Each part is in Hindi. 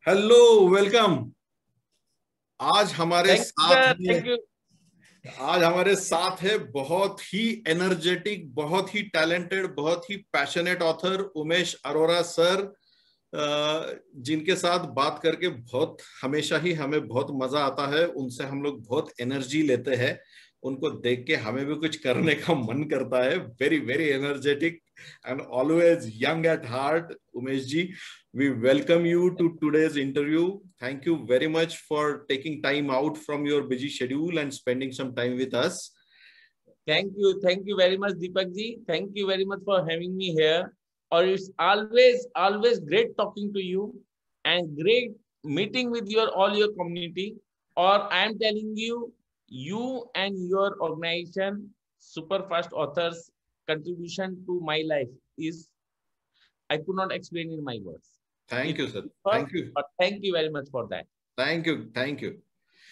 Hello, welcome. आज हमारे थैंक यू साथ सर, है थैंक यू। आज हमारे साथ है बहुत ही एनर्जेटिक, बहुत ही टैलेंटेड, बहुत ही passionate author Umesh Arora sir, जिनके साथ बात करके बहुत हमेशा ही हमें बहुत मजा आता है। उनसे हम लोग बहुत एनर्जी लेते हैं। उनको देख के हमें भी कुछ करने का मन करता है। Very very energetic and always young at heart. Umesh ji, we welcome you to today's interview. Thank you very much for taking time out from your busy schedule and spending some time with us. Thank you very much, Deepak ji. Thank you very much for having me here. Or it's always great talking to you and great meeting with all your community. Or I am telling you, you and your organization, Superfast Authors, contribution to my life is I could not explain in my words. Thank It's you, sir. first, Thank you. but thank you very much for that. Thank you. Thank you.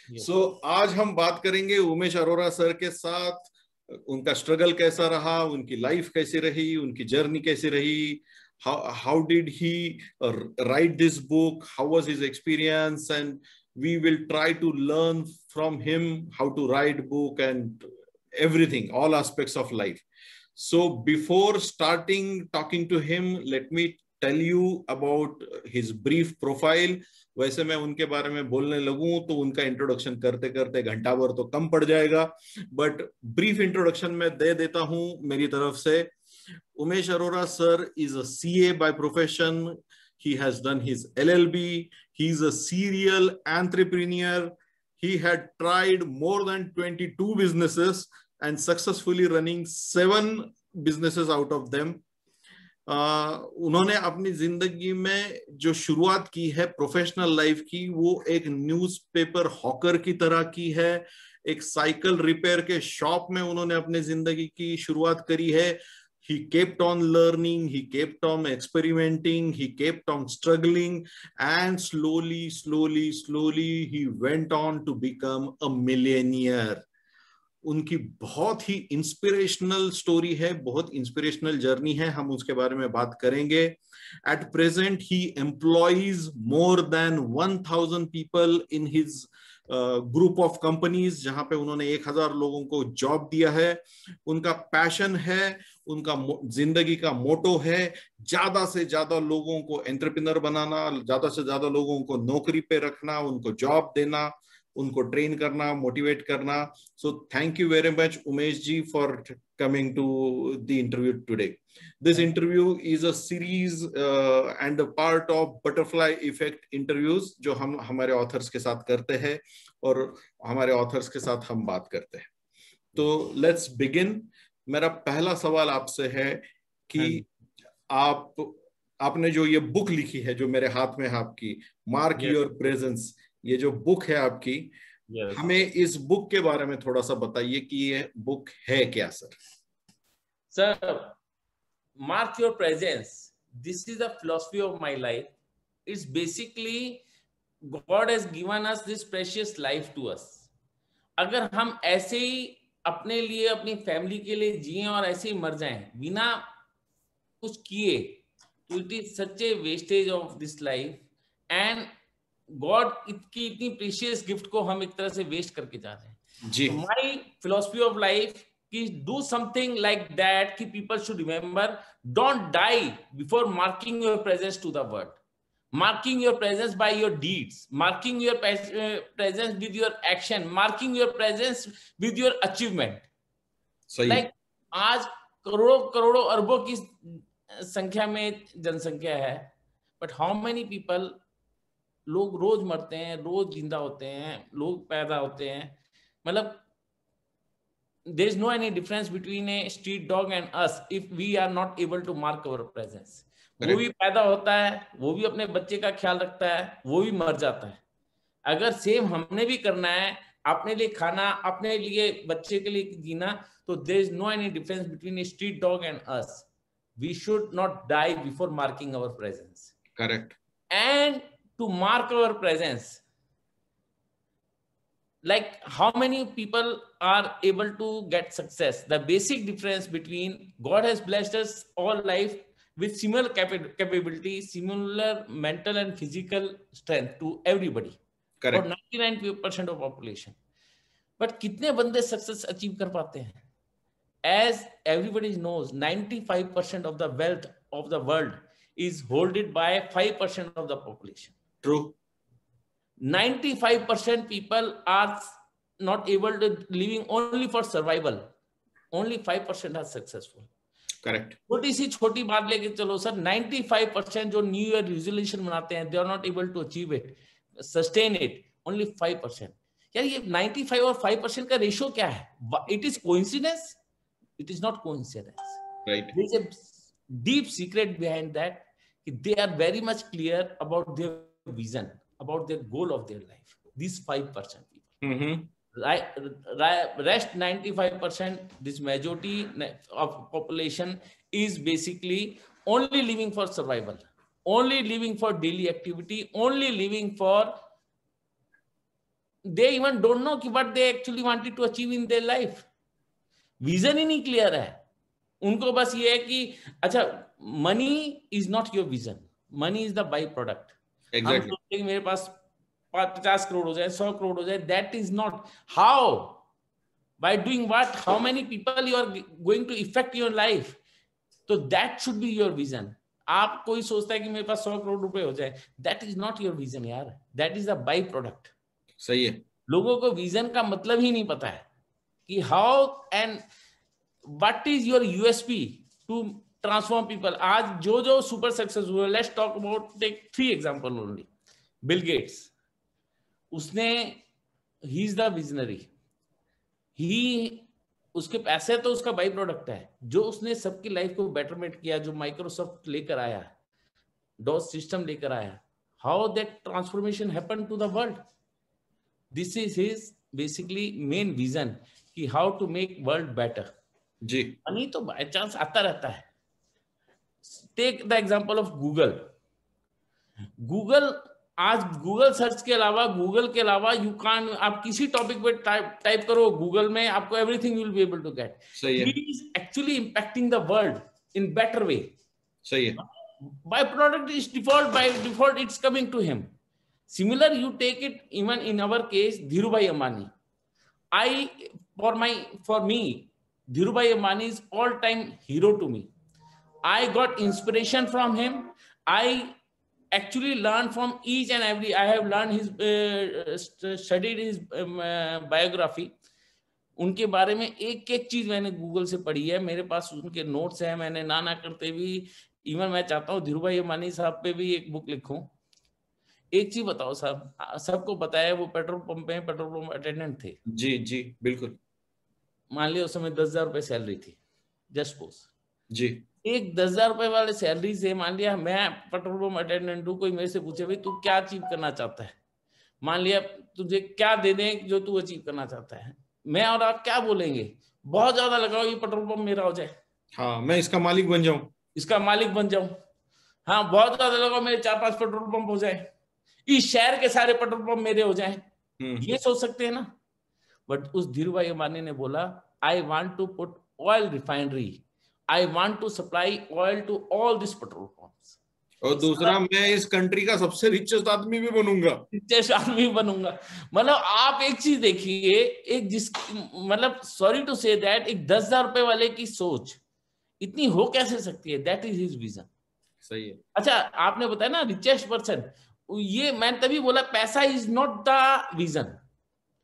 Yes. So आज हम बात करेंगे उमेश अरोरा सर के साथ। उनका स्ट्रगल कैसा रहा, उनकी लाइफ कैसी रही, उनकी जर्नी कैसी रही। how did he write this book, how was his experience, and we will try to learn from him how to write book and everything, all aspects of life. So before starting talking to him, let me tell you about his brief profile. वैसे मैं उनके बारे में बोलने लगूं तो उनका इंट्रोडक्शन करते करते घंटा भर तो कम पड़ जाएगा, बट ब्रीफ इंट्रोडक्शन मैं दे देता हूं मेरी तरफ से। Umesh Arora sir is a CA by profession. He has done his LLB. He's a serial entrepreneur. He had tried more than 22 businesses and successfully running 7 businesses out of them. उन्होंने अपनी जिंदगी में जो शुरुआत की है प्रोफेशनल लाइफ की, वो एक न्यूज़पेपर हॉकर की तरह की है। एक साइकिल रिपेयर के शॉप में उन्होंने अपनी जिंदगी की शुरुआत करी है। He kept on learning, he kept on experimenting, he kept on struggling, and slowly he went on to become a millionaire. उनकी बहुत ही इंस्पिरेशनल स्टोरी है, बहुत इंस्पिरेशनल जर्नी है, हम उसके बारे में बात करेंगे। At present he employees more than 1000 people in his group of companies, जहां पे उन्होंने 1000 लोगों को जॉब दिया है। उनका पैशन है, उनका जिंदगी का मोटो है ज्यादा से ज्यादा लोगों को एंटरप्रेन्योर बनाना, ज्यादा से ज्यादा लोगों को नौकरी पे रखना, उनको जॉब देना, उनको ट्रेन करना, मोटिवेट करना। So thank you very much Umesh ji for coming to the interview today. This interview is a series and a part of butterfly effect interviews जो हम हमारे ऑथर्स के साथ करते हैं और हमारे ऑथर्स के साथ हम बात करते हैं। तो लेट्स बिगिन। मेरा पहला सवाल आपसे है कि आपने जो ये बुक लिखी है जो मेरे हाथ में है आपकी, मार्क योर प्रेजेंस, ये जो बुक है आपकी, हमें इस बुक के बारे में थोड़ा सा बताइए कि ये बुक है क्या sir? Sir, mark your presence, this is the philosophy of my life. It's basically God has given us this precious life to us. अगर हम ऐसे ही अपने लिए, अपनी फैमिली के लिए जिए और ऐसे ही मर जाएं बिना कुछ किए, तो it is such A wastage of this life. And God की इतनी प्रीशियस गिफ्ट को हम एक तरह से वेस्ट करके जा रहे हैं ji. My philosophy of life कि डू समथिंग लाइक दैट कि people should remember. Don't die before marking your presence to the world. Marking your presence by your deeds, marking your presence with your action, marking your presence with your achievement. Like आज करोड़ों करोड़ों अरबों की संख्या में जनसंख्या है, बट हाउ मेनी पीपल, लोग रोज मरते हैं, रोज जिंदा होते हैं, लोग पैदा होते हैं. मतलब there is no any difference between a street dog and us if we are not able to mark our presence. वो भी पैदा होता है, वो भी अपने बच्चे का ख्याल रखता है, वो भी मर जाता है. अगर सेम हमने भी करना है, अपने लिए खाना, अपने लिए बच्चे के लिए जीना, तो there is no any difference between a street dog and us. We should not die before marking our presence. Correct. And to mark our presence, like how many people are able to get success? The basic difference between God has blessed us all life with similar capability, similar mental and physical strength to everybody. Correct. For 99% of population. But कितने बंदे सक्सेस अचीव कर पाते हैं? As everybody knows, 95% of the wealth of the world is holded by 5% of the population. True. 95% people are not able to living only for survival. Only 5% are successful. Correct. छोटी सी छोटी बात लेके चलो सर, 95% जो न्यू ईयर रिजोल्यूशन बनाते हैं, they are not able to achieve it, sustain it. Only 5%. यार ये 95 और 5% का रेशियो क्या है? It is coincidence? It is not coincidence. Right. There is a deep secret behind that. They are very much clear about their vision, about their goal of their life. These 5% people. Mm-hmm. Rest 95%, this majority of population is basically only living for survival, only living for daily activity, only living for, they even don't know what they actually wanted to achieve in their life. Vision ही नहीं clear है उनको, बस ये है कि अच्छा money is not your vision, money is the byproduct. Exactly. हम सोचते हैं मेरे पास 50 करोड़ हो जाए, 100 करोड़ हो जाए, that is not how, by doing what, how many people you are going to affect your life, so that should be your vision. आप कोई सोचता है कि मेरे पास 100 करोड़ रुपए हो जाए, that is not your vision यार, that is a by product. सही है. लोगों को विजन का मतलब ही नहीं पता है कि how and what is your USP to transform people. आज जो super successful, let's talk about, take 3 example only. Bill Gates, उसने, ही इज द विजनरी, ही, उसके पैसे तो उसका बाई प्रोडक्ट है, जो उसने सबकी लाइफ को बेटरमेंट किया, जो माइक्रोसॉफ्ट लेकर आया, डॉस सिस्टम लेकर आया, how that transformation happen to the world. This is his basically main vision कि how to make world better. जी. मनी तो बाय चांस आता रहता है. Take the example of Google. Google आज गूगल सर्च के अलावा यू कान, आप किसी टॉपिक पे टाइप करो गूगल में, आपको everything you will be able to get. सही है. He is actually impacting the world in better way. सही है. By product is default, by default it's coming to him. Similar you take it even in our case, Dhirubhai Ambani. For me Dhirubhai Ambani is all time hero to me. I got inspiration from him. I actually learned from each and every, I have learned his, studied his biography. उनके बारे में एक एक चीज मैंने गूगल से पढ़ी है, मेरे पास उनके नोट्स हैं, मैंने ना करते भी, इवन मैं चाहता हूँ धीरूभाई अंबानी साहब पे भी एक बुक लिखूं. एक चीज बताओ साहब, सबको पता है वो पेट्रोल पंप में पेट्रोल पंप अटेंडेंट थे. जी जी बिल्कुल. मान लिया उस समय 10,000 रुपए सैलरी थी, जस्ट सपोज. जी. एक 10,000 रुपए वाले सैलरी से, मान लिया मैं पेट्रोल पंप अटेंडेंट हूँ, कोई मेरे से पूछे भाई तू क्या अचीव करना चाहता है, मान लिया तुझे क्या दे दें जो तू अचीव करना चाहता है, मैं और आप क्या बोलेंगे? बहुत ज्यादा लगाओ, ये पेट्रोल पंप मेरा हो जाए. हाँ, मैं इसका मालिक बन जाऊं. इसका मालिक बन जाऊं. हाँ, बहुत ज्यादा लगाओ, मेरे 4-5 पेट्रोल पंप हो जाए, इस शहर के सारे पेट्रोल पंप मेरे हो जाए. ये सोच सकते हैं ना. बट उस धीरूभाई अंबानी ने बोला, I want to put oil refinery, I want to supply oil to all these petrol pumps. और दूसरा, मैं इस कंट्री का सबसे रिचेस्ट आदमी भी बनूंगा. रिचेस्ट आदमी भी बनूंगा. मतलब आप एक चीज देखिए, एक जिस, मतलब सॉरी टू से दैट, एक 10,000 रुपए वाले की सोच इतनी हो कैसे सकती है? That is his vision. सही है. अच्छा, आपने बताया ना रिचेस्ट पर्सन, ये मैं तभी बोला पैसा इज नॉट द विजन.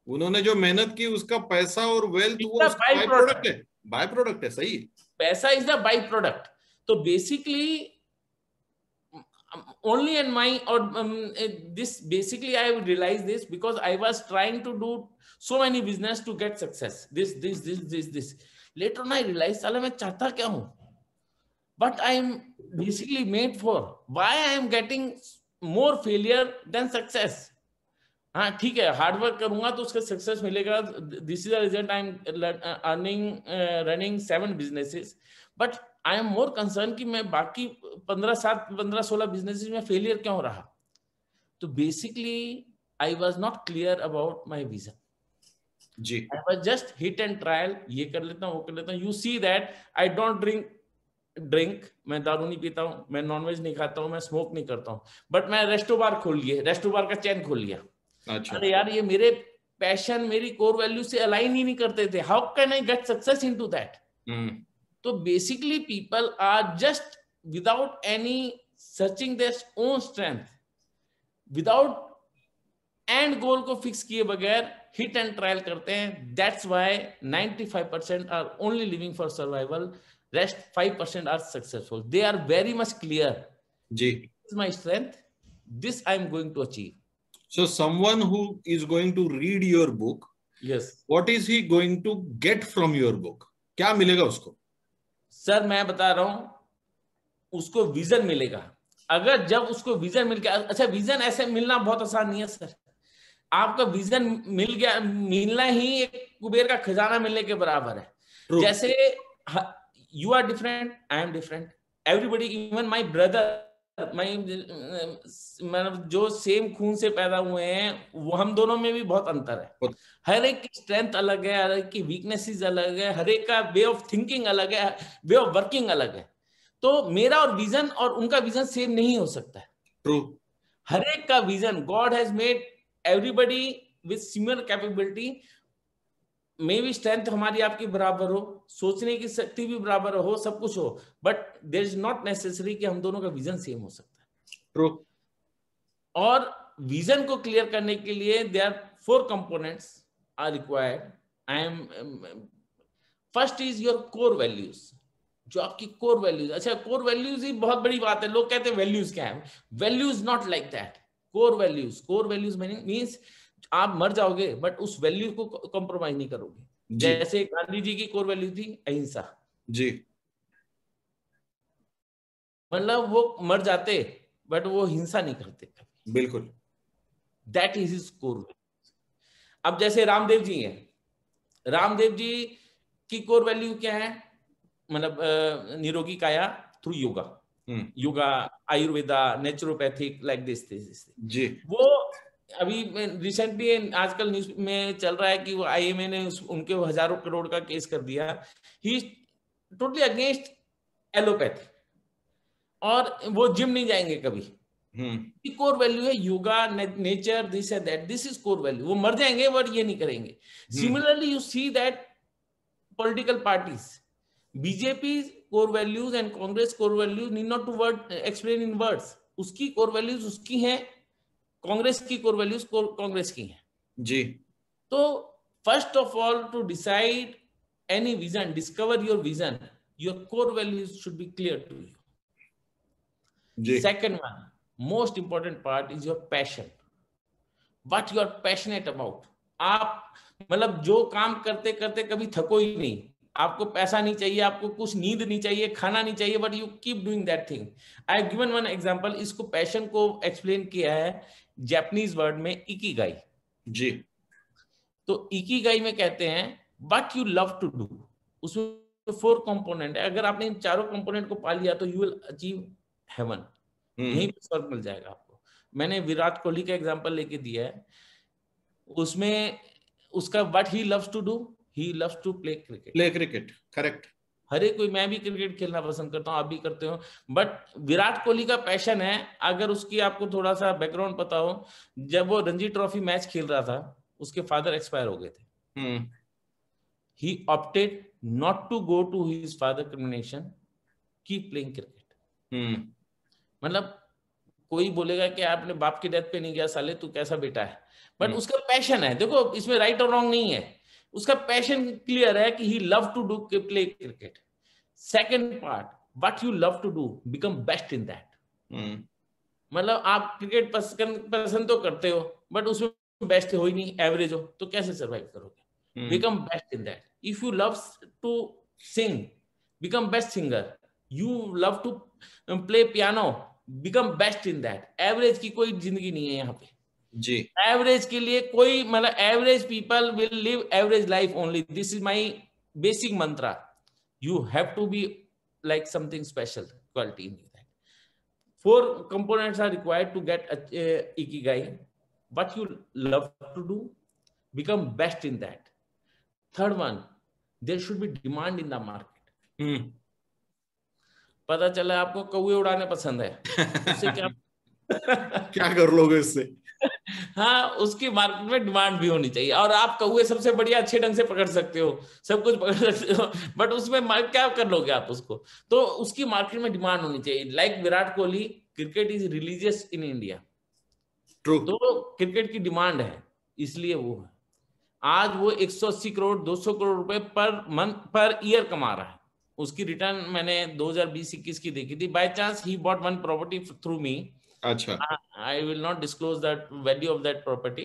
उन्होंने जो मेहनत की उसका पैसा और वेल्थ वो बाय प्रोडक्ट है. बाय प्रोडक्ट है. सही है. पैसा is the byproduct. So basically, only in my, or this basically I realized this because I was trying to do so many business to get success. This. Later on I realized, साला मैं चाहता क्या हूँ? But I am basically made for. Why I am getting more failure than success? हाँ ठीक है, हार्ड वर्क करूंगा तो उसका सक्सेस मिलेगा. This is the result. I am earning, running 7 businesses, but I am more concern कि मैं बाकी 15-16 बिजनेसेस में फेलियर क्यों रहा. तो basically I was not clear about my vision. जी. I was just hit and trial, ये कर लेता हूँ, वो कर लेता हूँ. You see that I don't drink drink, मैं दारू नहीं पीता हूँ, मैं नॉनवेज नहीं खाता हूँ, मैं स्मोक नहीं करता हूँ, बट मैं रेस्टो बार खोल लिया, रेस्टो बार का चैन खोल लिया। अच्छा। अरे यार, ये मेरे पैशन, मेरी कोर वैल्यू से अलाइन ही नहीं करते थे, how can I get success into that? तो basically people are just without any searching their own strength, without and goal को फिक्स किए बगैर हिट एंड ट्रायल करते हैं। That's why 95% are only living for survival, rest 5% are successful. They are very much clear, जी, this is my strength, this I am going to achieve. so someone who is going to read your book, yes what is he going to get from your book? क्या मिलेगा उसको? सर, मैं बता रहा हूं, उसको विजन मिलेगा। अगर जब उसको विजन मिल गया, अच्छा विजन ऐसे मिलना बहुत आसान नहीं है सर, आपका विजन मिल गया, मिलना ही एक कुबेर का खजाना मिलने के बराबर है। True. जैसे you are different, I am different, everybody, even my brother, मतलब जो सेम खून से पैदा हुए हैं, वो हम दोनों में भी बहुत अंतर है। हर एक की स्ट्रेंथ अलग है, हर एक की वीकनेसेस अलग है, हर एक का वे ऑफ थिंकिंग अलग है, वे ऑफ वर्किंग अलग है। तो मेरा और विजन और उनका विजन सेम नहीं हो सकता है। ट्रू। हर एक का vision, god has made everybody with similar capability. मे भी स्ट्रेंथ हमारी आपकी बराबर हो, सोचने की शक्ति भी बराबर हो, सब कुछ हो, but there is not necessary कि हम दोनों का विजन सेम हो सकता है। ट्रू। और विजन को क्लियर करने के लिए there are 4 components are required. I am first is your core values, जो आपकी कोर वैल्यूज। अच्छा, कोर वैल्यूज ही बहुत बड़ी बात है, लोग कहते हैं वैल्यूज क्या है, values not like that. Core values, core values means आप मर जाओगे बट उस वैल्यू को कॉम्प्रोमाइज नहीं करोगे। जैसे गांधी जी की कोर वैल्यू थी अहिंसा जी, मतलब वो मर जाते बट वो हिंसा नहीं करते कभी। बिल्कुल। That is his core. अब जैसे रामदेव जी हैं, रामदेव जी की कोर वैल्यू क्या है, मतलब निरोगी काया through yoga, yoga, Ayurveda, naturopathic, like this जी। वो अभी रिसेंटली आजकल न्यूज में चल रहा है कि वो आईएमए ने उनके हजारों करोड़ का केस कर दिया। ही टोटली अगेंस्ट एलोपैथी, और वो जिम नहीं जाएंगे कभी। कोर वैल्यू है yoga, nature, this and that, this is core value. वो मर जाएंगे बट ये नहीं करेंगे। Similarly you see that political parties, BJP core values and Congress core values need not to explain in words. उसकी core values उसकी हैं, कांग्रेस की core values कांग्रेस की हैं जी। तो first of all, to decide any vision, discover your vision, your core values should be clear to you. Ji. Second one, most important part is your passion. What you are passionate about. आप मतलब जो काम करते करते कभी थको ही नहीं, आपको पैसा नहीं चाहिए, आपको कुछ नींद नहीं चाहिए, खाना नहीं चाहिए, but you keep doing that thing. I have given one example. इसको पैशन को एक्सप्लेन किया है जापानीज वर्ड में इकिगाई। जी। तो इकिगाई में कहते हैं what you love to do. उसमें 4 कंपोनेंट है। अगर आपने इन चारों कंपोनेंट को पा लिया तो यू विल अचीव हेवन, यहीं पे स्वर्ग मिल जाएगा आपको। मैंने विराट कोहली का एग्जांपल लेके दिया है, उसमें उसका what he loves to do, he loves to play cricket. Play cricket, correct. हर एक कोई, मैं भी क्रिकेट खेलना पसंद करता हूँ, आप भी करते हो, बट विराट कोहली का पैशन है, अगर उसकी आपको थोड़ा सा बैकग्राउंड पता हो, जब वो रणजी ट्रॉफी मैच खेल रहा था उसके फादर एक्सपायर हो गए थे। He opted not to go to his father crimination, keep playing cricket. मतलब कोई बोलेगा कि आपने बाप की डेथ पे नहीं गया, साले तू कैसा बेटा है, बट उसका पैशन है। देखो इसमें राइट और रॉन्ग नहीं है, उसका पैशन क्लियर है कि he love to do play cricket. Second part, what you love to do, become best in that. मतलब आप क्रिकेट पसंद तो करते हो बट उसमें बेस्ट हो ही नहीं, एवरेज हो, तो कैसे सर्वाइव करोगे? Become best in that. If you love to sing, become best singer. You love to play piano, become best in that. Average की कोई जिंदगी नहीं है यहाँ पे जी। एवरेज के लिए कोई, मतलब average people will live average life only. This is my basic mantra. You have to be like something special quality in that. 4 components are required to get ikigai. What you love to do, become best in that. Third one, there should be demand in the market. पता चला आपको कौवे उड़ाने पसंद है, उससे क्या क्या कर लोगे इससे? हाँ, उसकी मार्केट में डिमांड भी होनी चाहिए। और आप कौवे सबसे बढ़िया अच्छे ढंग से पकड़ सकते हो, सब कुछ पकड़ सकते हो, बट उसमें क्या कर लोगे आप उसको? तो उसकी मार्केट में डिमांड होनी चाहिए। Like Virat Kohli, cricket is religious in India, true. तो क्रिकेट की डिमांड है, इसलिए वो है। आज वो 180 करोड़ 200 करोड़ रुपए पर मंथ पर ईयर कमा रहा है। उसकी रिटर्न मैंने 2020-21 की देखी थी। By chance he bought one property through me. अच्छा। I will not disclose that value of that property.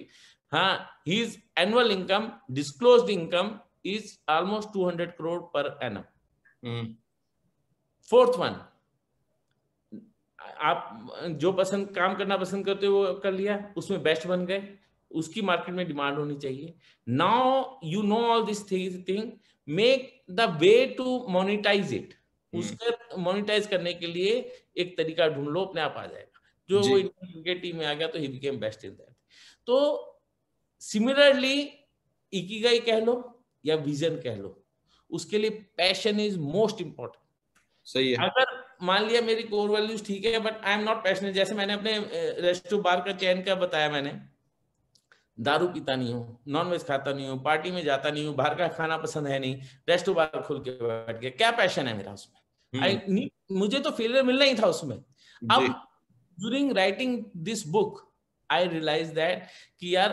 His annual income, disclosed income, is almost 200 crore per annum. Fourth one, आप जो पसंद काम करना पसंद करते हो वो कर लिया, उसमें बेस्ट बन गए, उसकी मार्केट में डिमांड होनी चाहिए। Now you know all this thing, make the way to monetize it. उसका मोनिटाइज करने के लिए एक तरीका ढूंढ लो, अपने आप आ जाएगा। जो वो इंडियन क्रिकेट टीम में आ गया तो he became best in that. तो सिमिलरली इकिगाई कह लो या विजन कह लो, उसके लिए पैशन इज मोस्ट इंपॉर्टेंट। सही है। अगर मान लिया मेरी कोर वैल्यूज ठीक है but I am not passionate, जैसे मैंने अपने रेस्टो बार का चयन का बताया, मैंने दारू पीता नहीं हूँ, नॉनवेज खाता नहीं हूँ, पार्टी में जाता नहीं हूँ, बाहर का खाना पसंद है नहीं, रेस्टो बार खोल के बैठ गया, क्या पैशन है मेरा उसमें? मुझे तो फेलियर मिलना ही था उसमें। अब during writing this book I realize that कि यार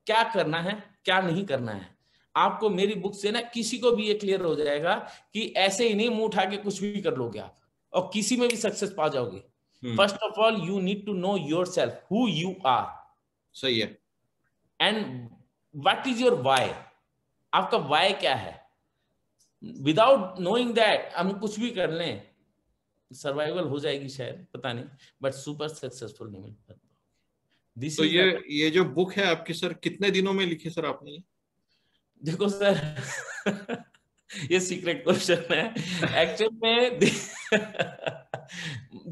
क्या करना है क्या नहीं करना है। आपको मेरी बुक से ना किसी को भी ये क्लियर हो जाएगा कि ऐसे ही नहीं मुंह उठा के कुछ भी कर लोगे आप और किसी में भी सक्सेस पा जाओगे। First of all you need to know yourself, who you are. सही है। And what is your why, आपका व्हाई क्या है। विदाउट नोइंग दैट हम कुछ भी कर लें, सर्वाइवल हो जाएगी शायद, पता नहीं, बट सुपर सक्सेसफुल नहीं मिल पाता। तो ये जो बुक है आपकी सर, कितने दिनों में लिखी सर आपने ये? देखो सर ये सीक्रेट क्वेश्चन है एक्चुअल में।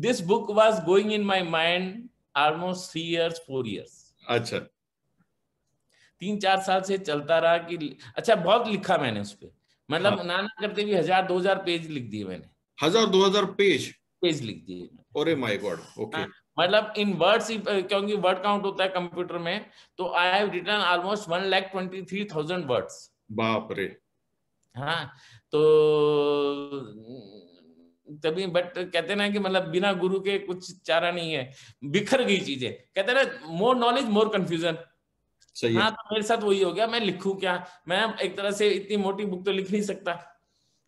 This book was going in my mind almost 3 years 4 years। अच्छा। 3-4 साल से चलता रहा कि अच्छा बहुत लिखा मैंने उस पर, मतलब हाँ। नाना करते भी 1000-2000 पेज लिख दिए मैंने। 1000-2000 पेज लिख दिए। अरे माय गॉड। ओके। मतलब इन वर्ड्स, क्योंकि वर्ड काउंट होता है कंप्यूटर में, तो I have written almost 1,23,000 words. बाप रे। हाँ, तो तभी, बट कहते ना कि मतलब बिना गुरु के कुछ चारा नहीं है, बिखर गई चीजें। कहते ना मोर नॉलेज मोर कंफ्यूजन। सही है। हाँ, तो मेरे साथ वही हो गया। मैं लिखूं क्या? मैं एक तरह से इतनी मोटी बुक तो लिख नहीं सकता।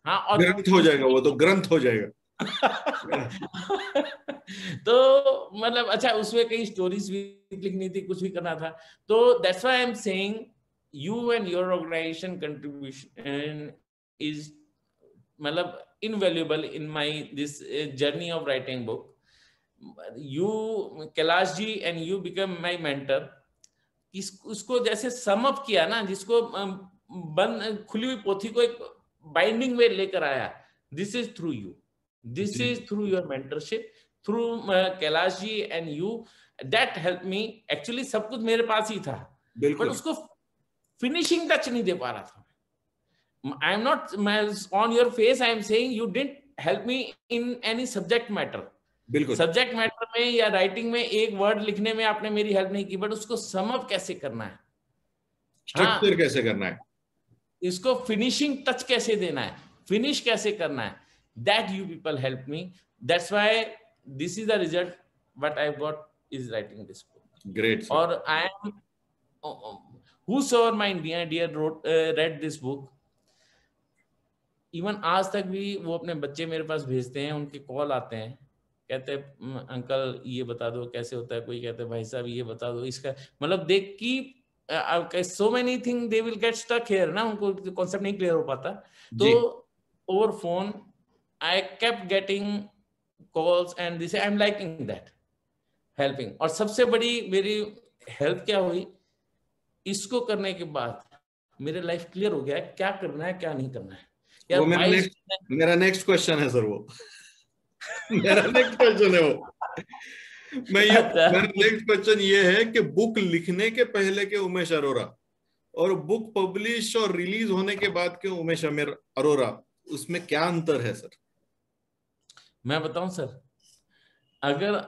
हाँ, और ग्रंथ हो जाएगा वो तो, ग्रंथ हो जाएगा। तो मतलब अच्छा, उसमें कई स्टोरीज भी लिखनी थी, कुछ भी करना था। तो that's why I am saying you and your organization contribution is मतलब invaluable in my this journey of writing book. You Kailash ji and you become my mentor. उसको जैसे सम अप किया ना, जिसको बंद खुली हुई पोथी को एक बाइंडिंग में लेकर आया, this is through you, this is through your mentorship, through Kailash ji and you. That help me. Actually सब कुछ मेरे पास ही था, बट उसको फिनिशिंग टच नहीं दे पा रहा था। I am not on your face, I am saying you didn't help me in any subject matter. बिल्कुल। सब्जेक्ट मैटर में या राइटिंग में एक वर्ड लिखने में आपने मेरी हेल्प नहीं की, बट उसको सम अप कैसे करना है, स्ट्रक्चर कैसे करना है, इसको फिनिशिंग टच कैसे देना है, फिनिश कैसे करना है, that you people help me. That's why this is the result what I got is writing this book. Great. और I am whosoever my dear read this book, even आज तक भी वो अपने बच्चे मेरे पास भेजते हैं, उनके कॉल आते हैं, कहते हैं अंकल ये बता दो कैसे होता है, कोई कहते हैं भाई साहब ये बता दो इसका, मतलब देख की so many thing they will get stuck here ना, उनको कॉन्सेप्ट नहीं क्लियर हो पाता। तो over phone I kept getting calls and this I am liking that helping. और सबसे बड़ी मेरी हेल्प क्या हुई, इसको करने के बाद मेरे लाइफ क्लियर हो गया है क्या करना है क्या नहीं करना है। वो मेरा नेक्स्ट क्वेश्चन है सर, वो मेरा नेक्स्ट क्वेश्चन है वो। मेरा नेक्स्ट क्वेश्चन ये है कि बुक लिखने के पहले के उमेश अरोरा और बुक पब्लिश और रिलीज होने के बाद के उमेश अरोरा, उसमें क्या अंतर है सर? मैं बताऊं सर, अगर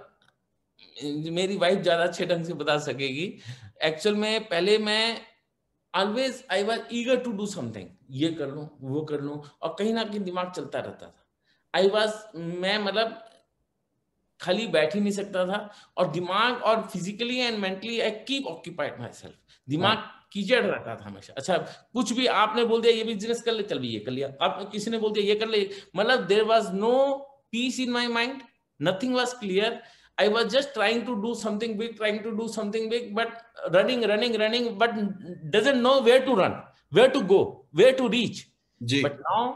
मेरी वाइफ ज्यादा अच्छे ढंग से बता सकेगी, एक्चुअल में पहले मैं always I was eager to do something, ये कर लूं वो कर लूं, और कहीं ना कहीं दिमाग चलता रहता था। आई वाज, मैं मतलब खाली बैठ ही नहीं सकता था, और दिमाग और physically and mentally I keep occupied my self, दिमाग कीचड़ रहता था हमेशा। अच्छा, कुछ भी आपने बोल दिया ये बिजनेस कर ले, चल भी ये कर लिया, आप किसी ने बोल दिया ये कर ले, मतलब there was no peace in my mind, nothing was clear. I was just trying to do something big, trying to do something big, but running but doesn't know where to run, where to go, where to reach. जी but now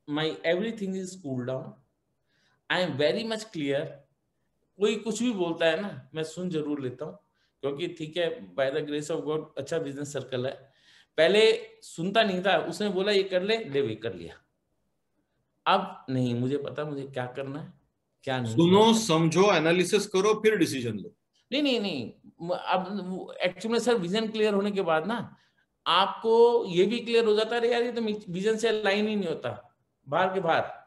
my everything is cool down, I am very much clear. कोई कुछ भी बोलता है ना, मैं सुन जरूर लेता हूँ, क्योंकि ठीक है, by the grace of God अच्छा बिजनेस सर्कल है। पहले सुनता नहीं था, उसने बोला ये कर ले वे कर लिया। अब नहीं, मुझे पता मुझे क्या करना है क्या नहीं सुनो, करना। समझो, एनालिसिस करो, फिर डिसीजन लो। नहीं, अब एक्चुअली में सर विजन क्लियर होने के बाद ना आपको ये भी क्लियर हो जाता है, यार ये तो विजन से लाइन ही नहीं होता, बाहर के बाहर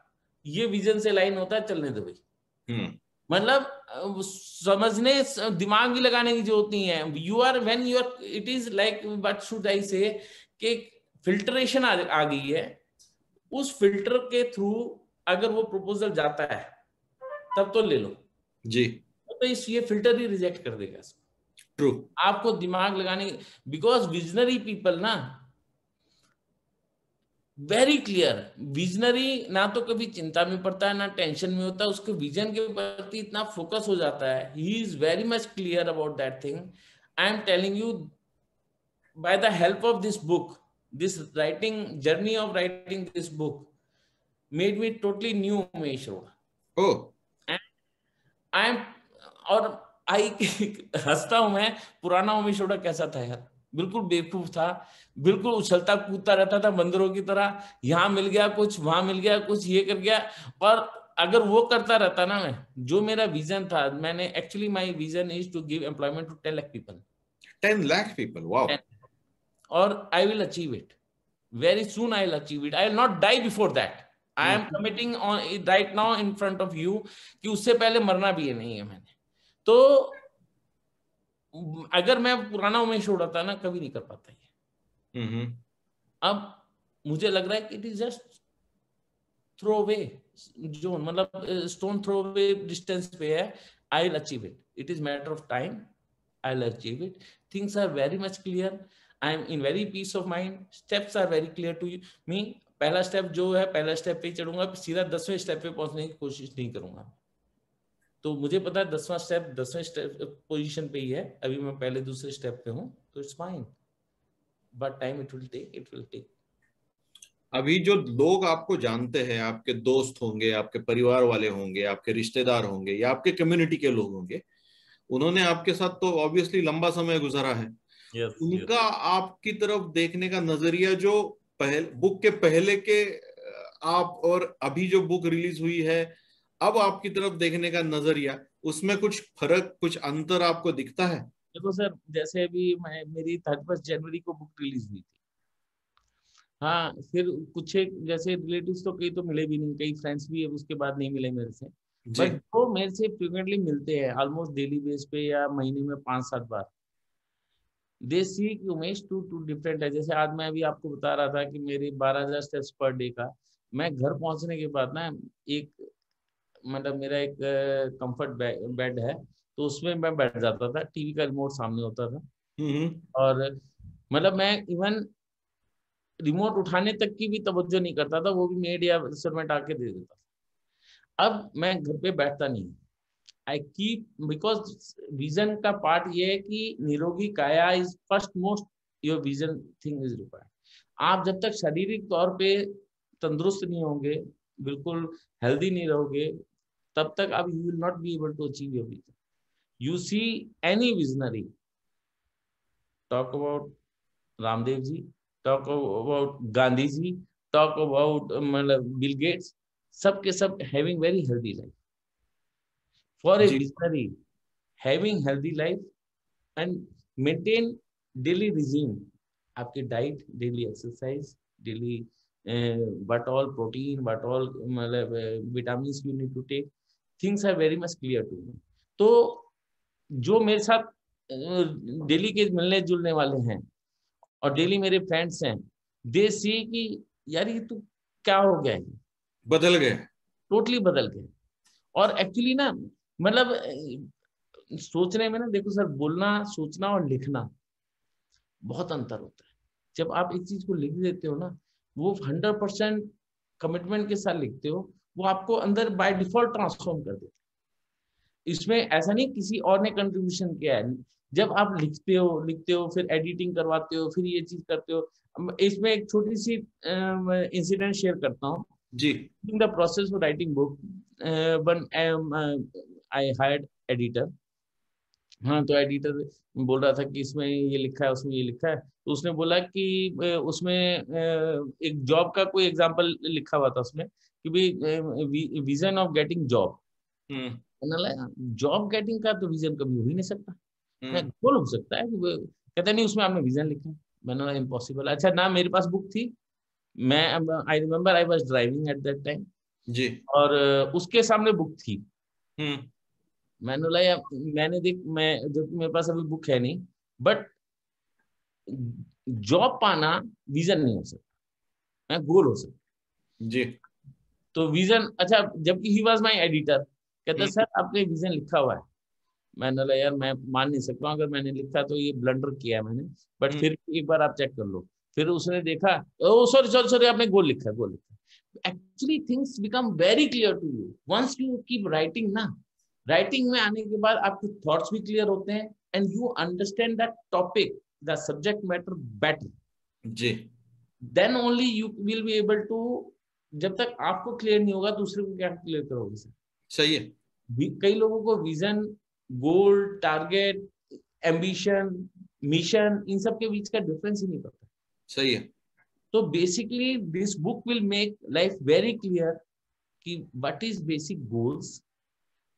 ये विजन से लाइन होता है, चलने दो भाई। मतलब समझने दिमाग भी लगाने की जरूरत नहीं है। You are when you are, it is like what should I say, कि फिल्ट्रेशन आ गई है, उस फिल्टर के थ्रू अगर वो प्रपोजल जाता है तब तो ले लो, जी तो इस ये फिल्टर ही रिजेक्ट कर देगा इसको। ट्रू। आपको दिमाग लगाने, बिकॉज विजनरी पीपल ना वेरी क्लियर, विजनरी ना तो कभी चिंता में पड़ता है ना टेंशन में होता है, उसके विजन के प्रति इतना फोकस हो जाता है, he is very much clear about that thing. I am telling you, by the help of this book, this writing journey of writing this book made me totally new Umesh oh I am, और आई हंसता हूं मैं, पुराना उमेश अरोड़ा कैसा था यार, बिल्कुल बेवकूफ था, बिल्कुल उछलता कूदता रहता था बंदरों की तरह, यहाँ मिल गया कुछ वहां मिल गया कुछ, ये कर गया। और अगर वो करता रहता ना, मैं जो मेरा विजन था, मैंने actually my vision is to give employment to 10 lakh people. 10 lakh people, wow. और I will achieve it very soon, I'll achieve it, I will not die before that, I am committing on it right now in front of you कि उससे पहले मरना भी है नहीं है मैंने। तो अगर मैं पुराना उमेश उड़ाता ना, कभी नहीं कर पाता ये। अब मुझे लग रहा है कि it is just throw away zone, मतलब स्टोन थ्रो अवे डिस्टेंस पे है। I will achieve it, it is matter of time, I will achieve it. Things are very much clear, I am in very peace of mind, steps are very clear to me. पहला स्टेप जो है, पहला स्टेप पे चढ़ूंगा, सीधा 10वें स्टेप पे पहुंचने की कोशिश नहीं करूंगा। तो मुझे पता है 10वां स्टेप 10वें स्टेप पोजीशन पे ही है, अभी मैं पहले दूसरे स्टेप पे हूँ, तो it's fine, but time it will take, it will take. अभी जो लोग आपको जानते हैं, आपके दोस्त होंगे, आपके परिवार वाले होंगे, आपके रिश्तेदार होंगे, या आपके कम्युनिटी के लोग होंगे, उन्होंने आपके साथ तो ऑब्वियसली लंबा समय गुजारा है। Yes yes. उनका आपकी तरफ देखने का नजरिया, जो बुक के पहले के आप और अभी जो बुक रिलीज हुई है, अब आपकी तरफ देखने का नजरिया, उसमें कुछ फर्क, कुछ अंतर आपको दिखता है? देखो सर, जैसे अभी मेरी 31 जनवरी को बुक रिलीज हुई थी, हाँ, फिर कुछ एक जैसे रिलेटिव्स तो कई तो मिले भी नहीं, कई फ्रेंड्स भी उसके बाद नहीं मिले मेरे से, जी बट जो मेरे से फ्रिक्वेंटली मिलते हैं ऑलमोस्ट डेली बेस पे या महीने में 5-7 बार, दे सी कि उमेश टू टू डिफरेंट है। जैसे आज मैं अभी आपको बता रहा था कि मेरे 12,000 स्टेप्स पर डे का, मैं घर पहुंचने के बाद ना, एक मतलब मेरा एक कंफर्ट बेड है, तो उसमें मैं बैठ जाता था, टीवी का रिमोट सामने होता था, हम्म। और मतलब मैं इवन रिमोट उठाने तक की भी तवज्जो नहीं करता था, वो भी मेड या सर्वेंट आके दे देता था। अब मैं घर पे बैठता नहीं, आई कीप, बिकॉज विजन का पार्ट ये है कि निरोगी काया is first most, your vision thing is required. आप जब तक शारीरिक तौर पे तंदुरुस्त नहीं होंगे, बिल्कुल हेल्दी नहीं रहोगे, तब तक आप you will not be able to achieve your vision. You see any visionary, talk about Ramdev ji, talk about Gandhi ji, talk about मतलब बिल गेट्स, सबके सब having very healthy life. For a जी visionary, having healthy life and maintain daily regime, आपकी diet, daily exercise, daily what all protein, what all vitamins you need to take. Things are very much clear to me. तो जो मेरे साथ डेली के मिलने जुलने वाले हैं और डेली मेरे फ्रेंड्स हैं, दे सी कि यार ये तू क्या हो गया है, बदल गए, टोटली बदल गए। और एक्चुअली ना मतलब सोचने में ना, देखो सर, बोलना, सोचना और लिखना बहुत अंतर होता है। जब आप एक चीज को लिख देते हो ना, वो 100% कमिटमेंट के साथ लिखते हो, वो आपको अंदर बाय डिफॉल्ट ट्रांसफॉर्म कर देता है। इसमें ऐसा नहीं किसी और ने कंट्रीब्यूशन किया है। जब आप लिखते हो फिर एडिटिंग करवाते हो, फिर ये चीज करते हो। इसमें एक छोटी सी इंसिडेंट शेयर करता हूँ जी। In the process of writing book, one I hired editor. हाँ, तो एडिटर बोल रहा था कि इसमें ये लिखा है, उसमें ये लिखा है। तो उसने बोला कि उसमें एक जॉब का कोई एग्जांपल लिखा हुआ था उसमें कि भाई vision of getting job. Job getting का तो विजन कभी हो ही नहीं सकता। गोल हो सकता है, कहता नहीं उसमें आपने विजन लिखा है। मैंने बोला इम्पॉसिबल। अच्छा, ना मेरे पास बुक थी, मैं I remember I was driving at that time जी। और उसके सामने बुक थी। हम्म। मैंने बोला यार, मैंने देख, मैं जो मेरे पास अभी बुक है नहीं, बट जॉब पाना विजन नहीं हो सकता, मैं गोल हो सकता। जी। तो विजन, अच्छा, जबकि ही वाज माय एडिटर, कहता सर आपने विजन लिखा हुआ है। मैंने बोला यार मैं मान नहीं सकता हूँ, अगर मैंने लिखा तो ये ब्लंडर किया है मैंने, बट फिर एक बार आप चेक कर लो। फिर उसने देखा, ओ सॉरी सॉरी सॉरी, आपने गोल लिखा है, गोल लिखा है। Actually things become very clear to you once you keep writing ना। राइटिंग में आने के बाद आपके थॉट्स भी क्लियर होते हैं and you understand that topic, the subject matter better. जी। Then only you will be able to. जब तक आपको क्लियर नहीं होगा, दूसरे को क्या क्लियर करोगे सर? सही है। कई लोगों को विजन, गोल, टारगेट, एम्बिशन, मिशन, इन सब के बीच का डिफरेंस ही नहीं पता। सही है। तो basically this book will make life very clear कि what is basic goals,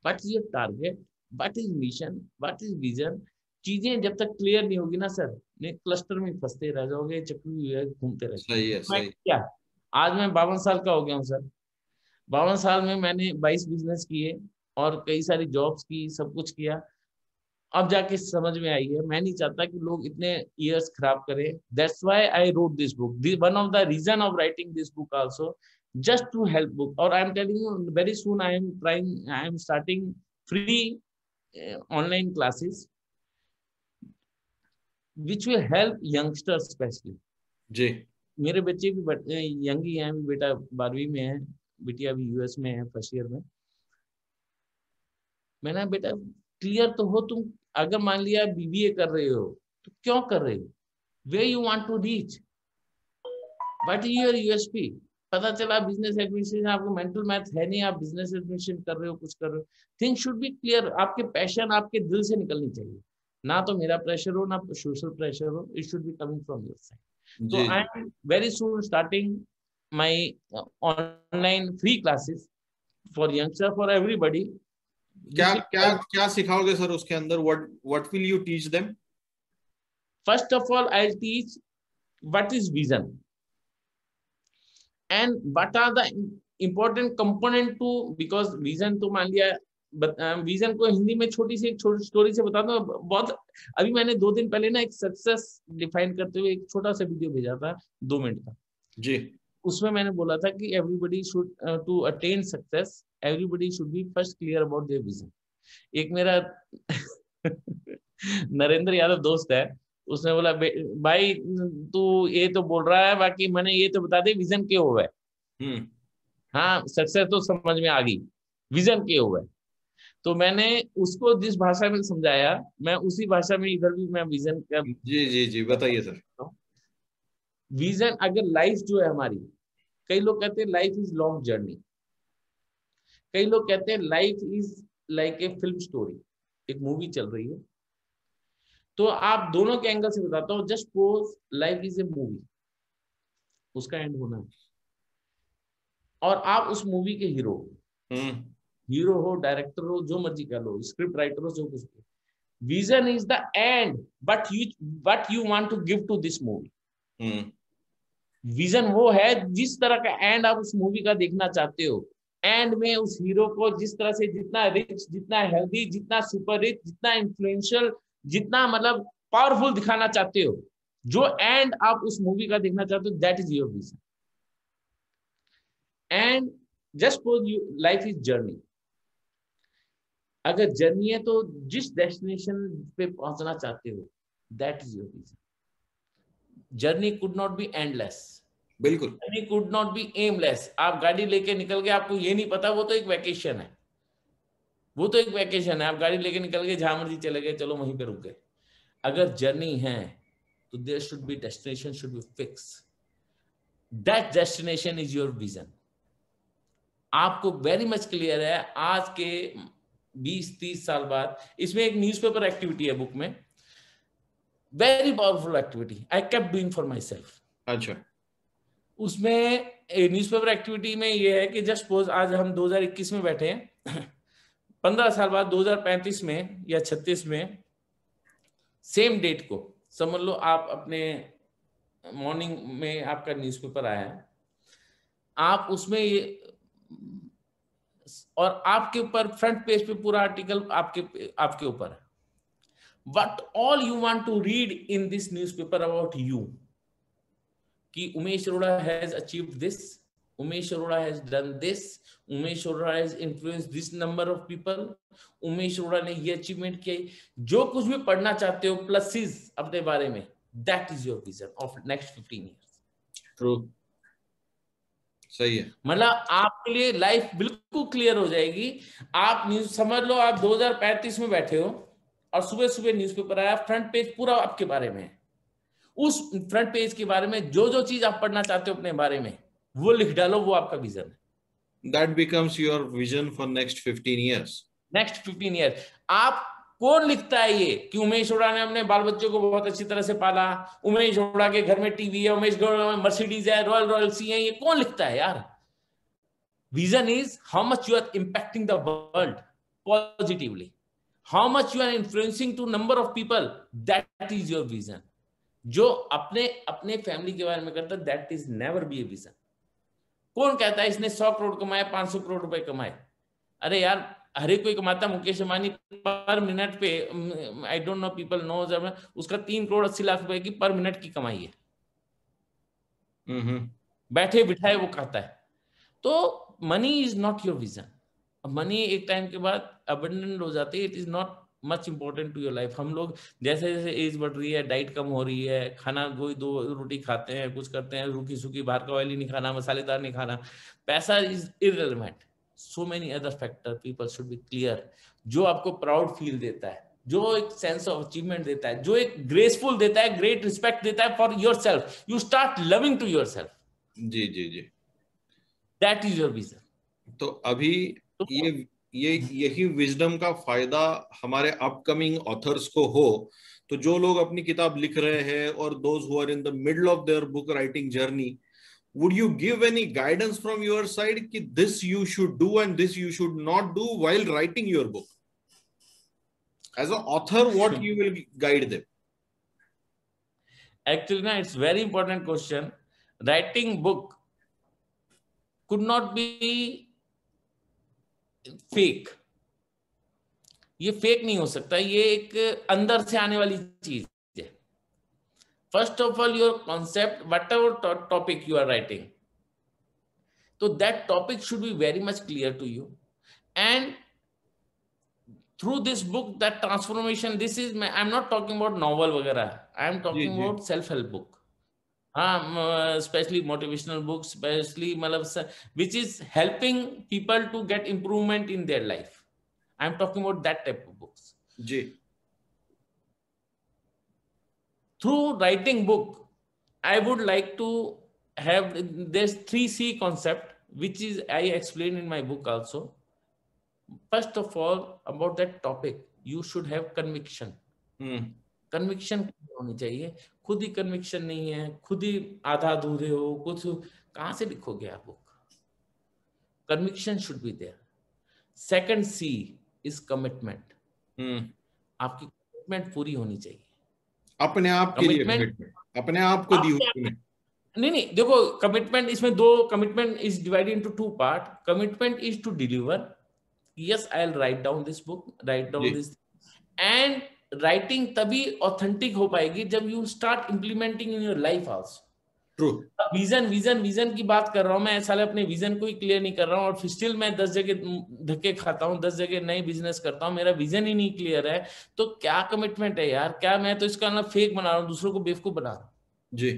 what is your target, what is mission, what is vision. चीजें जब तक क्लियर नहीं होगी ना सर, क्लस्टर में फंसते रह जाओगे, चक्री घूमते रह सही है। मैं सही। क्या, आज मैं 52 साल का हो गया हूँ सर। 52 साल में मैंने 22 बिजनेस किए और कई सारी जॉब्स की, सब कुछ किया। अब जाके समझ में आई है, मैं नहीं चाहता कि लोग इतने इयर्स खराब करें। That's why I wrote this book. One of the reason of writing this book also, just to help book, or I am telling you very soon I am starting free online classes which will help youngsters especially। जी। मेरे बच्चे भी यंग ही हैं, बेटा 12वीं में है, बिटिया भी यूएस में है, फर्स्ट ईयर में। मैंने, बेटा क्लियर तो हो तुम, अगर मान लिया बीबीए कर रहे हो तो क्यों कर रहे हो, where you want to reach, what is your USP। पता चला बिजनेस एडमिनिस्ट्रेशन आपको मेंटल मैथ है नहीं, आप बिजनेस एडमिनिस्ट्रेशन कर रहे हो, कुछ कर रहे हो। थिंग शुड बी क्लियर, आपके पैशन आपके दिल से निकलनी चाहिए, ना तो मेरा प्रेशर हो, ना सोशल प्रेशर हो। It should be coming from your side. तो I am very soon starting my online free classes for youngster, for everybody. क्या क्या क्या सिखाओगे सर उसके अंदर? What will you teach them? First of all I will teach what is vision and what are the important component to, because vision तो मान लिया, विजन को हिंदी में छोटी सी एक छोटी स्टोरी से बता दो बहुत। अभी मैंने 2 दिन पहले ना एक सक्सेस डिफाइन करते हुए एक छोटा सा वीडियो भेजा था, 2 मिनट का जी। उसमें मैंने बोला था कि everybody should to attain success, everybody should be first clear about their vision. एक मेरा नरेंद्र यादव दोस्त है, उसने बोला भाई तू ये तो बोल रहा है, बाकी मैंने ये तो बता दे विजन क्या हुआ है। हाँ, सक्सेस तो समझ में आ गई, विजन क्या हुआ है। तो मैंने उसको जिस भाषा में समझाया, मैं उसी भाषा में इधर भी मैं विजन का। जी जी जी, बताइए सर। विजन, अगर लाइफ जो है हमारी, कई लोग कहते हैं लाइफ इज लॉन्ग जर्नी, कई लोग कहते हैं life is like a film story, एक मूवी चल रही है। तो आप दोनों के एंगल से बताता हूँ। Just suppose life is a movie, उसका एंड होना है, और आप उस मूवी के हीरो, हीरो हो, डायरेक्टर हो, जो मर्जी कर लो, स्क्रिप्ट राइटर हो, जो कुछ हो। Vision is the end, but you what you want to give to this movie. Vision वो है जिस तरह का एंड आप उस मूवी का देखना चाहते हो। एंड में उस हीरो को जिस तरह से, जितना रिच, जितना हेल्दी, जितना सुपर रिच, जितना इन्फ्लुएंशियल, जितना मतलब पावरफुल दिखाना चाहते हो, जो एंड आप उस मूवी का देखना चाहते हो, that is your vision. And just suppose you life is journey. अगर जर्नी है तो जिस डेस्टिनेशन पे पहुंचना चाहते हो, that is your vision. Journey could not be endless, बिल्कुल। Journey could not be aimless. आप गाड़ी लेके निकल गए, आपको ये नहीं पता, वो तो एक वैकेशन है, वो तो एक वैकेशन है। आप गाड़ी लेके निकल गए, जहां मर्जी चले गए, चलो वहीं पे रुक गए। अगर जर्नी है तो there should be destination, should be fix. That destination is your vision. आपको वेरी मच क्लियर है आज के 20-30 साल बाद। इसमें एक न्यूज़पेपर एक्टिविटी है बुक में, very powerful activity, I kept doing for my self. अच्छा। उसमें न्यूज़पेपर एक्टिविटी में ये है कि जस्ट सपोज आज हम 2021 में बैठे हैं, 15 साल बाद 2035 में या 36 में सेम डेट को समझ लो, आप अपने मॉर्निंग में आपका न्यूज़पेपर आया है, आप उसमें ये, और आपके ऊपर फ्रंट पेज पे पूरा आर्टिकल आपके ऊपर है, what all you want to read in this newspaper about you, कि Umesh Arora has achieved this, Umesh Arora has done this, Umesh Arora has influenced this number of people, Umesh Arora ने ये अचीवमेंट किया। जो कुछ भी पढ़ना चाहते हो प्लसेस अपने बारे में, that is your vision of next 15 years. True, सही है। मतलब आपके लिए लाइफ बिल्कुल क्लियर हो जाएगी। आप न्यूज समझ लो, आप 2035 में बैठे हो और सुबह सुबह न्यूज़पेपर आया, फ्रंट पेज पूरा आपके बारे में है। उस फ्रंट पेज के बारे में जो जो चीज आप पढ़ना चाहते हो अपने बारे में, वो लिख डालो, वो आपका विजन है। That becomes your vision for next 15 years. Next 15 year. आप कौन लिखता है ये कि उमेश अरोड़ा ने अपने बाल बच्चों को बहुत अच्छी तरह से पाला, उमेश अरोड़ा के घर में टीवी है, उमेश अरोड़ा में मर्सिडीज है, रॉयल रॉयल सी है, ये कौन लिखता है यार? Vision is how much you are impacting the world positively, how much you are influencing to number of people, that is your vision. जो अपने अपने फैमिली के बारे में करता है, that is never be a vision. कौन कहता है इसने 100 करोड़ कमाए, 500 करोड़ रुपए कमाए? अरे यार, हर एक कोई कमाता। मुकेश अंबानी पर मिनट पे, I don't know people know, उसका 3 करोड़ 80 लाख रुपए की पर मिनट की कमाई है। बैठे बिठाए वो कहता है। तो money is not your vision. Money एक टाइम के बाद अबंडेंट हो जाती है, it is not much important to your life. हम लोग जैसे जैसे एज बढ़ रही है, डाइट कम हो रही है, खाना वही 2 रोटी खाते हैं, कुछ करते हैं, रूखी सूखी, बाहर का ऑयल ही नहीं खाना, मसालेदार नहीं खाना, पैसा is irrelevant. So many other factor, people should be clear. जो आपको प्राउड फील देता है, जो एक सेंस ऑफ अचीवमेंट देता है, जो एक ग्रेसफुल देता है, ग्रेट रिस्पेक्ट देता है for your self, you start loving to your self. जी जी जी, दैट इज योर विजन। तो अभी यही विजडम का फायदा हमारे अपकमिंग ऑथर्स को हो, तो जो लोग अपनी किताब लिख रहे हैं और those who are in the middle of their book writing journey, would you give any guidance from your side कि this you should do and this you should not do while writing your book? As an author, what you will guide them? Actually, it's very important question. Writing book could not be fake. ये फेक नहीं हो सकता, ये एक अंदर से आने वाली चीज है। First of all, your concept, whatever topic you are writing, तो that topic should be very much clear to you, and through this book, that transformation, this is, I am not talking about novel वगैरह, I am talking about self help book, हाँ, स्पेशली मोटिवेशनल बुक, स्पेशली मतलब which is helping people to get improvement in their life. I am talking about that type of books. जी. Through writing book, I would like to have this 3C concept, which is I explain in my book also. First of all, about that topic, you should have conviction. Conviction होनी चाहिए। खुद ही कन्विक्शन नहीं है, खुद ही आधा अधूरे हो, कुछ कहां से लिखोगे आप book? Conviction should be there. Second C is commitment. आपकी कमिटमेंट पूरी होनी चाहिए, अपने आप के लिए कमिटमेंट, अपने आप को दी हुई। नहीं, देखो कमिटमेंट इसमें दो, commitment is divided into two part. Commitment is to deliver. Yes, I will write down this book, write down this. And writing तभी ऑथेंटिक हो पाएगी जब you start implementing in your life also. True. Vision vision vision की बात कर रहा हूं मैं, साले अपने विजन को ही क्लियर नहीं कर रहा हूं, और फिर स्टिल मैं 10 जगह धक्के खाता हूं, 10 जगह नए बिजनेस करता हूं, मेरा विजन ही नहीं क्लियर है. तो क्या कमिटमेंट है यार? क्या मैं तो इसका ना फेक बना रहा हूं, दूसरों को बेवकूफ बना रहा हूं. जी.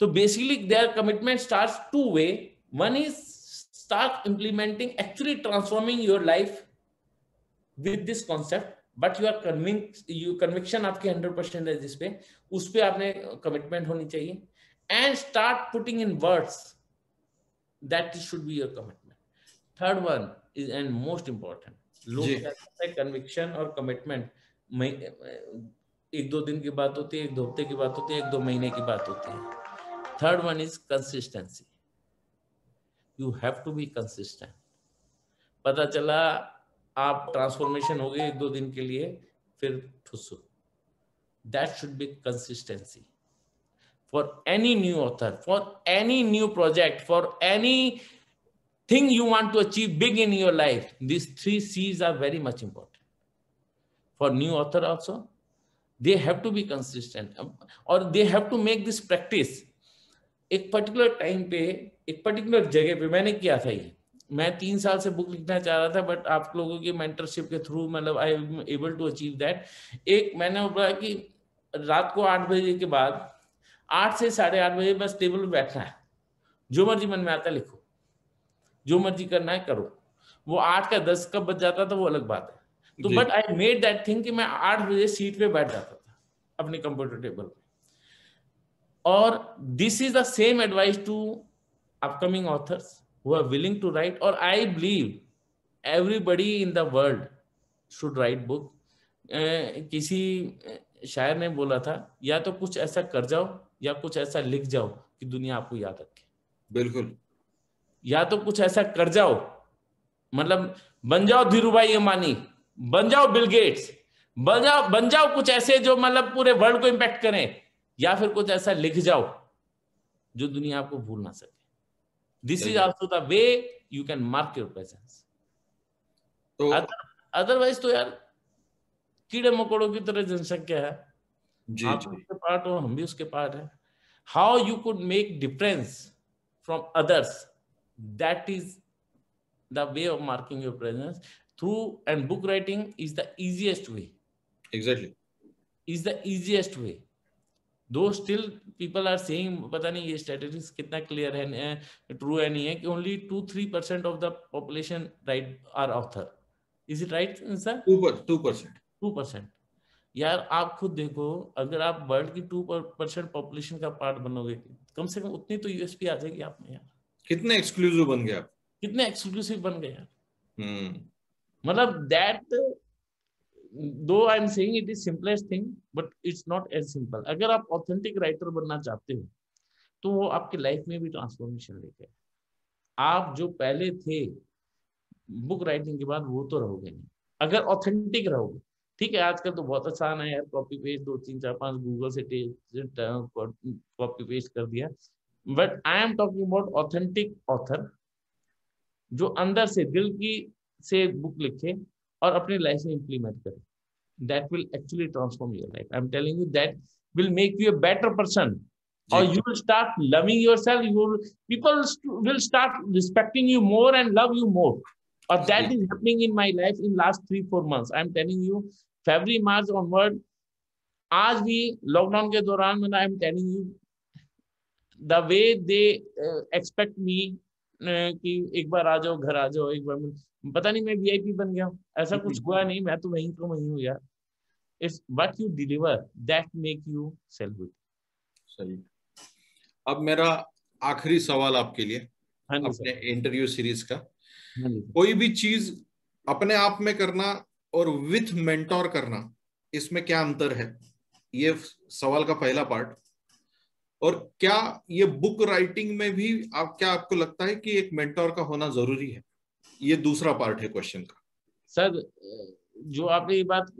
तो basically their commitment starts two way. One is start implementing, actually transforming your life with this concept. But you are conviction आपकी 100% है जिस पे, उस पे आपने कमिटमेंट होनी चाहिए. And start putting in words. That should be your commitment. Third one is and most important. लोग क्या करते हैं, कन्विक्शन और कमिटमेंट एक दो दिन की बात होती है, एक दो हफ्ते की बात होती है, एक दो महीने की बात होती है. Third one is consistency. You have to be consistent. पता चला आप ट्रांसफॉर्मेशन हो गई एक दो दिन के लिए, फिर ठुसो. That should be consistency. For any new author, for any new project, for anything you want to achieve big in your life, these 3 C's are very much important. For new author also, they have to be consistent, or they have to make this practice. एक particular time पे, एक particular जगह पे मैंने किया था ये. मैं 3 साल से बुक लिखना चाह रहा था, बट आप लोगों की मेंटरशिप के थ्रू मतलब I am able to achieve that. एक मैंने बोला कि रात को 8 बजे के बाद 8 से 8:30 बजे बस टेबल पे बैठना है, जो मर्जी मन में आता है लिखो, जो मर्जी करना है करो. वो 8 का 10 कब बज जाता था वो अलग बात है. तो but I made that thing कि मैं 8 बजे सीट पे बैठ जाता था अपने कंप्यूटर टेबल पे. और this is the same advice to upcoming authors who are willing to write. और I believe everybody in the world should write book. किसी शायर ने बोला था, या तो कुछ ऐसा कर जाओ या कुछ ऐसा लिख जाओ कि दुनिया आपको याद रखे. बिल्कुल. या तो कुछ ऐसा कर जाओ, मतलब बन जाओ धीरूभाई अंबानी, बन जाओ बिल गेट्स, बन जाओ कुछ ऐसे जो मतलब पूरे वर्ल्ड को इंपैक्ट करें, या फिर कुछ ऐसा लिख जाओ जो दुनिया आपको भूल ना सके. This is also the way you can mark your presence. तो अदरवाइज तो यार कीड़े मकोड़ों की तरह जनसंख्या है. आप उसके पार्ट हो, हम भी उसके पार्ट है. How you could make difference from others, that is the way of marking your presence through. And book writing is the easiest way. Exactly. Is the easiest way. दो स्टिल पीपल आर सेइंग, पता नहीं ये स्टैटिस्टिक्स कितना क्लियर है, ट्रू है नहीं है, कि only 2-3% of the population right are author. Is it right sir? 2%. यार आप खुद देखो, अगर आप वर्ल्ड की 2% पॉपुलेशन का पार्ट बनोगे, कम से कम उतनी तो यूएसपी आ जाएगी आप में यार. कितने एक्सक्लूसिव बन गए आप, कितने एक्सक्लूसिव बन गए यार. मतलब that, though I am saying it is simplest thing, but it's not as simple. अगर आप ऑथेंटिक राइटर बनना चाहते हो तो वो आपकी लाइफ में भी ट्रांसफॉर्मेशन लेके, आप जो पहले थे बुक राइटिंग के बाद वो तो रहोगे नहीं, अगर ऑथेंटिक रहोगे. ठीक है, आजकल तो बहुत आसान है यार, कॉपी पेस्ट 2 3 4 5 गूगल से कॉपी पेस्ट कर दिया. But I am talking about authentic author, जो अंदर से दिल की से बुक लिखे और अपनी लाइफ में इंप्लीमेंट करे. That will actually transform your life. I am telling you, that will make you a better person. Or you will start loving yourself. People will start respecting you more and love you more. Or that is happening in my life in last 3-4 months. I am telling you, February, March onward, आज भी लॉकडाउन के दौरान मैं I am telling you, the way they expect me कि एक बार आ जाओ, घर आ जाओ, एक बार पता नहीं मैं VIP बन गया, ऐसा कुछ हुआ नहीं. मैं तो वहीं को वहीं हूँ यार. It's what you deliver that make you celebrate. सही. अब मेरा आखिरी सवाल आपके लिए, अपने इंटरव्यू सीरीज का, कोई भी चीज अपने आप में करना और विथ मेंटोर करना, इसमें क्या अंतर है? ये सवाल का पहला पार्ट. और क्या ये बुक राइटिंग में भी क्या आपको लगता है कि एक मेंटोर का होना जरूरी है? ये दूसरा पार्ट है क्वेश्चन का. सर जो आपने ये बात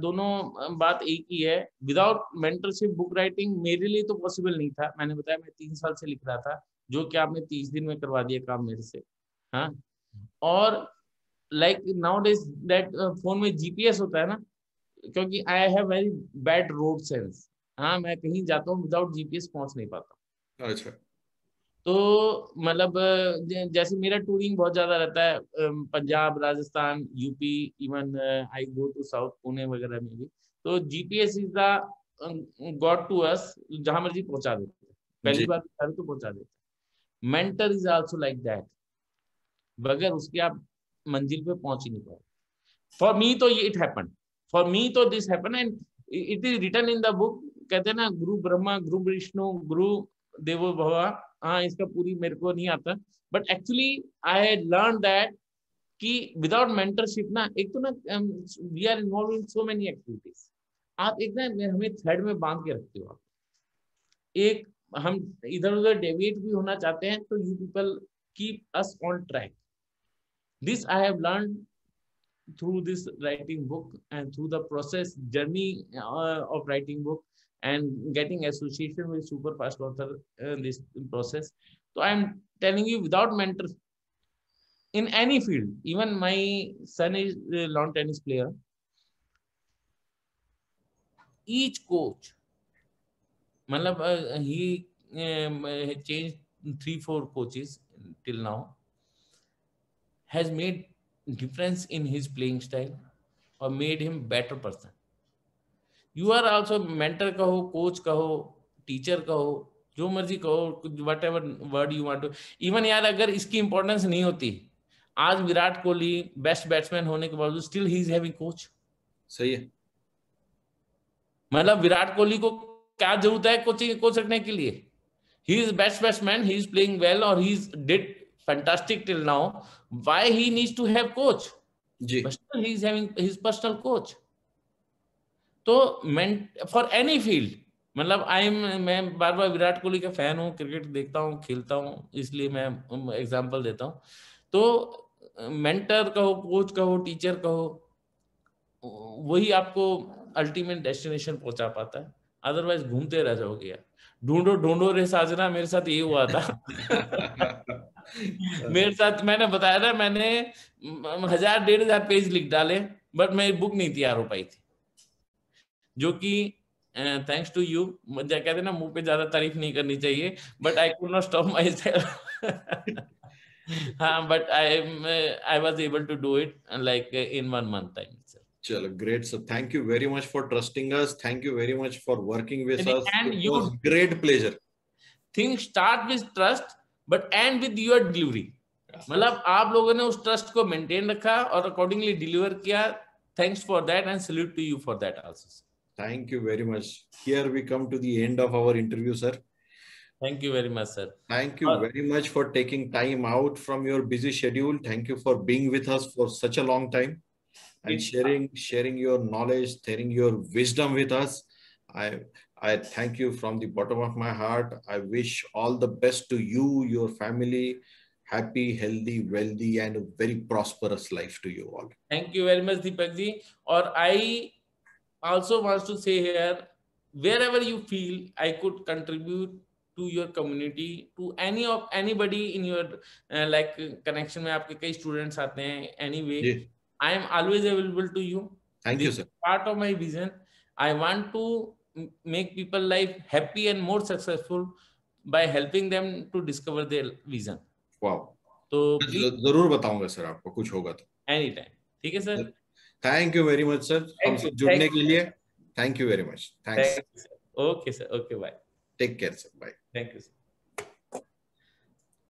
दोनों बात एक ही है। विदाउट मेंटरशिप बुक राइटिंग मेरे लिए तो पॉसिबल नहीं था। मैंने बताया मैं 3 साल से लिख रहा था, जो कि आपने 30 दिन में करवा दिया काम मेरे से। हाँ, और like now days that phone में जीपीएस होता है ना, क्योंकि I have very bad road sense. हाँ, मैं कहीं जाता हूँ विदाउट जीपीएस पहुंच नहीं पाता। अच्छा। तो मतलब जैसे मेरा टूरिंग बहुत ज्यादा रहता है, Punjab, Rajasthan, UP, even I go to south, Pune वगैरह में भी। तो GPS is the god to us, जहां मर्जी पहुंचा देते हैं, पहली जी बार तो पहुंचा देते हैं। Mentor is also like that, बगैर उसके आप मंजिल पे पहुंच ही नहीं पाओ। फॉर मी तो ये इट हैपन, फॉर मी तो this happen and it is written in the book. कहते हैं ना, गुरु ब्रह्मा, गुरु विष्णु, गुरु देवो भवा। हाँ, इसका पूरी मेरे को नहीं आता, but actually I learn that कि विदाउट मेंटरशिप ना, एक तो ना we are involve in so many activities. आप एक ना हमें थ्रेड में बांध के रखते हो आप। एक हम इधर उधर डेविएट भी होना चाहते हैं तो you people keep us on track. This I have learn through this writing book and through the process journey of writing book and getting association with super fast author this process. So I'm telling you, without mentor in any field, even my son is a lawn tennis player, each coach, matlab he changed 3-4 coaches till now, has made difference in his playing style or made him better person. You are also mentor कहो, कोच कहो, टीचर कहो, जो मर्जी कहो, whatever word you want to. Even यार अगर इसकी इंपॉर्टेंस नहीं होती, आज विराट कोहली बेस्ट बैट्समैन होने के बावजूद still he is having coach. सही है। मतलब विराट कोहली को क्या जरूरत है कोचिंग कोच रखने के लिए? He is best batsman, he is playing well और he is did fantastic till now, why he needs to have coach? जी। But still he is having his personal coach. तो फॉर एनी फील्ड, मतलब मैं बार बार विराट कोहली का फैन हूँ, क्रिकेट देखता हूँ, खेलता हूँ, इसलिए मैं एग्जांपल देता हूँ। तो मेंटर कहो, कोच कहो, टीचर कहो, वही आपको अल्टीमेट डेस्टिनेशन पहुंचा पाता है। अदरवाइज घूमते रह जाओगे यार। ढूंढो ढूंढो रे साजना, मेरे साथ ये हुआ था। मेरे साथ, मैंने बताया था, मैंने 1000-1500 पेज लिख डाले, बट मेरी बुक नहीं तैयार हो पाई थी, जो कि थैंक्स टू यू। कहते हैं ना, मुंह पे ज्यादा तारीफ नहीं करनी चाहिए, but I could not stop myself. हाँ, but I was able to do it like in 1 month time. चलो, great sir, thank you very much for trusting us, thank you very much for working with us, And it you was great pleasure. things start with trust but end with your delivery. मतलब आप लोगों ने उस ट्रस्ट को मेंटेन रखा और अकॉर्डिंगली डिलीवर किया। Thanks for that and salute to you for that also. Thank you very much. Here we come to the end of our interview, sir. Thank you very much, sir. Thank you very much for taking time out from your busy schedule. Thank you for being with us for such a long time and sharing your knowledge, sharing your wisdom with us. I thank you from the bottom of my heart. I wish all the best to you, your family, happy, healthy, wealthy, and a very prosperous life to you all. Thank you very much, Deepak ji. Or I also want to say here, wherever you feel I could contribute to your community, to anybody in your like connection में आपके कई students आते हैं, anyway, I am always available to you. Thank you, sir. Part of my vision, I want to make people life happy and more successful by helping them to discover their vision. Wow. तो जरूर बताऊंगा सर आपको, कुछ होगा तो एनी टाइम। ठीक है sir, thank you very much sir हमसे जुड़ने के लिए। Thank you very much. Thanks. Okay sir, okay, bye. Take care sir, bye. Thank you sir.